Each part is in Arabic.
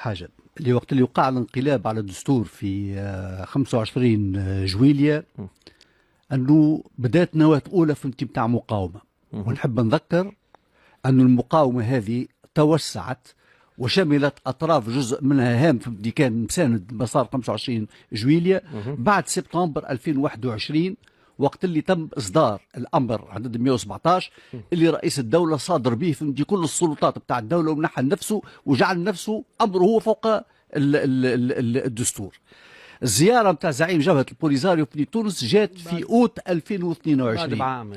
حاجة اللي وقت اللي وقع الانقلاب على الدستور في 25 جويلية أنه بدأت نواة أولى في نتاع مقاومة. ونحب نذكر أن المقاومة هذه توسعت وشملت أطراف جزء منها هام اللي كان مساند مسار 25 جويلية بعد سبتمبر 2021 وقت اللي تم إصدار الأمر عدد 117 اللي رئيس الدولة صادر به في كل السلطات بتاع الدولة ومنحها نفسه وجعل نفسه أمره هو فوق الدستور. الزيارة بتاع زعيم جبهة البوليزاريو في تونس جات في أوت 2022 بعام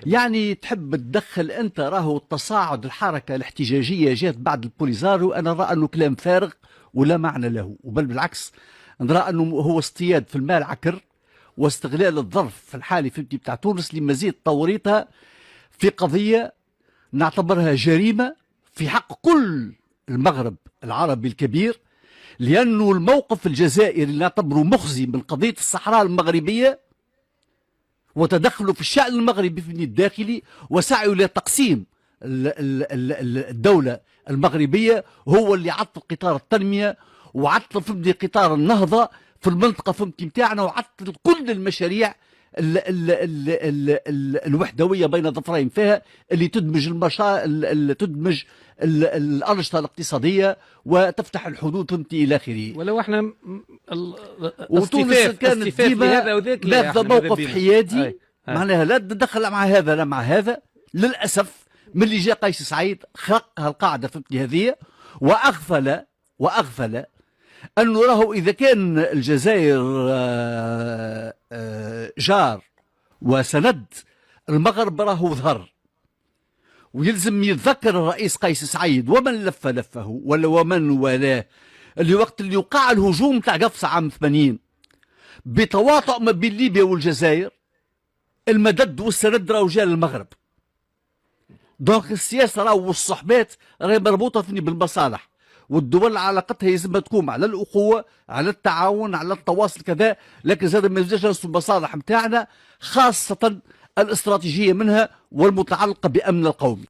يعني تحب تدخل أنت راهو التصاعد الحركة الاحتجاجية جات بعد البوليزاريو. أنا نرى أنه كلام فارغ ولا معنى له، وبل بالعكس نرى أنه هو اصطياد في المال عكر واستغلال الظرف في الحالي فهمتي بتاع تونس لمزيد توريطها في قضية نعتبرها جريمة في حق كل المغرب العربي الكبير، لأنه الموقف الجزائري اللي نعتبره مخزي من قضية الصحراء المغربية وتدخله في الشأن المغربي في الداخلي وسعيه لتقسيم الدولة المغربية هو اللي عطل قطار التنمية وعطل فهمتي قطار النهضة في المنطقة فهمتي متاعنا وعطل كل المشاريع الوحدوية بين ظفرين فيها اللي تدمج الأنشطة الاقتصادية وتفتح الحدود فهمتي إلى آخره. ولو احنا وتونس كانت ديما ماخذة موقف حيادي معناها لا تدخل مع هذا لا مع هذا. للأسف من اللي جاء قيس سعيد خرقها القاعدة فهمتي هذه وأغفل أنه راهو إذا كان الجزائر جار وسند المغرب راهو ظهر، ويلزم يتذكر الرئيس قيس سعيد ومن لفه ولا ومن والاه اللي وقت اللي وقع الهجوم تاع قفصة عام 80 بتواطؤ ما بين ليبيا والجزائر المدد والسند راهو جاء للمغرب. دونك السياسة راهو والصحبات راهي مربوطة بالمصالح، والدول علاقتها يلزمها تكون على الأخوة على التعاون على التواصل كذا، لكن زاد ما يلزمش المصالح نتاعنا خاصة الاستراتيجية منها والمتعلقة بأمن القومي.